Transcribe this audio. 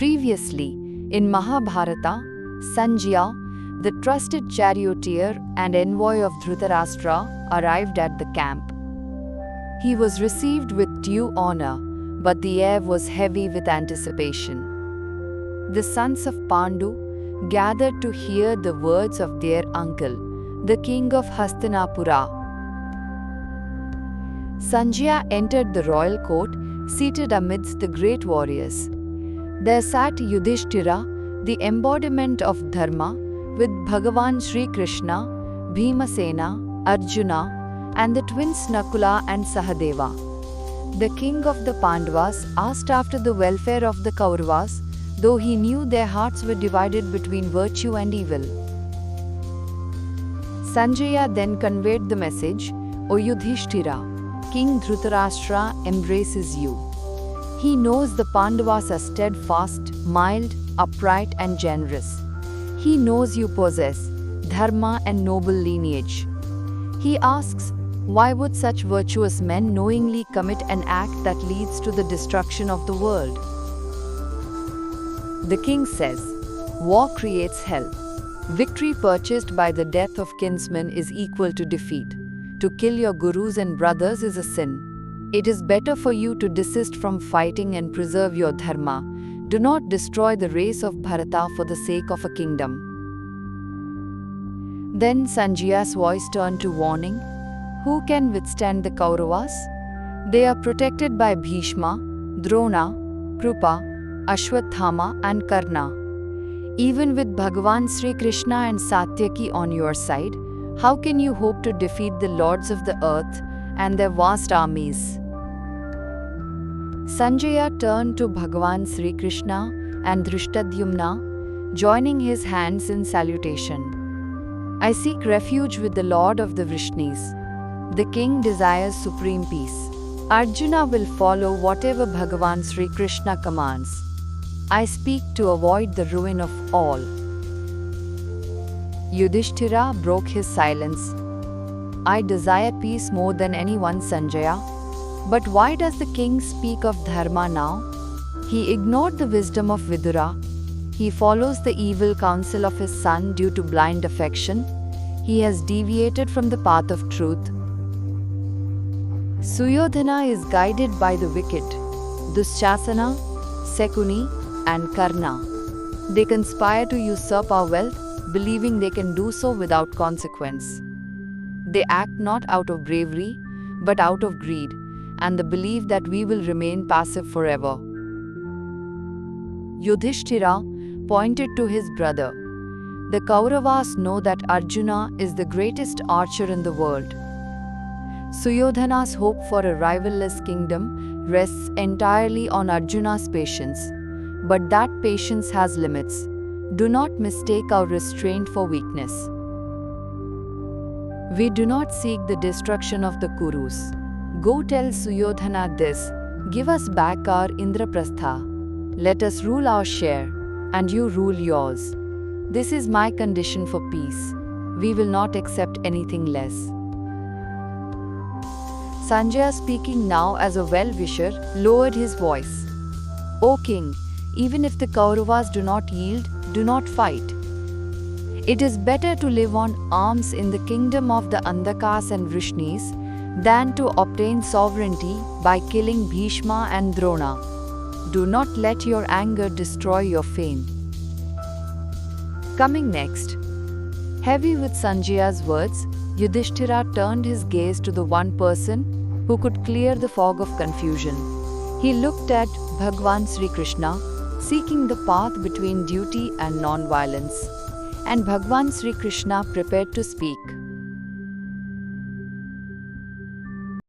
Previously, in Mahabharata, Sanjaya, the trusted charioteer and envoy of Dhritarashtra, arrived at the camp. He was received with due honor, but the air was heavy with anticipation. The sons of Pandu gathered to hear the words of their uncle, the king of Hastinapura. Sanjaya entered the royal court, seated amidst the great warriors. There sat Yudhishthira, the embodiment of Dharma, with Bhagavan Sri Krishna, Bhimasena, Arjuna, and the twins Nakula and Sahadeva. The king of the Pandavas asked after the welfare of the Kauravas, though he knew their hearts were divided between virtue and evil. Sanjaya then conveyed the message, O Yudhishthira, King Dhritarashtra embraces you. He knows the Pandavas are steadfast, mild, upright and generous. He knows you possess dharma and noble lineage. He asks, why would such virtuous men knowingly commit an act that leads to the destruction of the world? The king says, war creates hell. Victory purchased by the death of kinsmen is equal to defeat. To kill your gurus and brothers is a sin. It is better for you to desist from fighting and preserve your dharma. Do not destroy the race of Bharata for the sake of a kingdom. Then Sanjaya's voice turned to warning. Who can withstand the Kauravas? They are protected by Bhishma, Drona, Krupa, Ashwathama and Karna. Even with Bhagavan Sri Krishna and Satyaki on your side, how can you hope to defeat the lords of the earth and their vast armies? Sanjaya turned to Bhagavan Sri Krishna and Dhrishtadyumna, joining his hands in salutation. I seek refuge with the Lord of the Vrishnis. The king desires supreme peace. Arjuna will follow whatever Bhagavan Sri Krishna commands. I speak to avoid the ruin of all. Yudhishthira broke his silence. I desire peace more than anyone, Sanjaya. But why does the king speak of dharma now? He ignored the wisdom of Vidura. He follows the evil counsel of his son due to blind affection. He has deviated from the path of truth. Suyodhana is guided by the wicked, Dushasana, Sekuni, and Karna. They conspire to usurp our wealth, believing they can do so without consequence. They act not out of bravery, but out of greed, and the belief that we will remain passive forever. Yudhishthira pointed to his brother. The Kauravas know that Arjuna is the greatest archer in the world. Suyodhana's hope for a rivalless kingdom rests entirely on Arjuna's patience. But that patience has limits. Do not mistake our restraint for weakness. We do not seek the destruction of the Kurus. Go tell Suyodhana this, give us back our Indraprastha. Let us rule our share, and you rule yours. This is my condition for peace. We will not accept anything less. Sanjaya, speaking now as a well-wisher, lowered his voice. O king, even if the Kauravas do not yield, do not fight. It is better to live on alms in the kingdom of the Andhakas and Vrishnis than to obtain sovereignty by killing Bhishma and Drona. Do not let your anger destroy your fame. Coming next. Heavy with Sanjaya's words, Yudhishthira turned his gaze to the one person who could clear the fog of confusion. He looked at Bhagavan Sri Krishna, seeking the path between duty and non-violence. And Bhagavan Sri Krishna prepared to speak.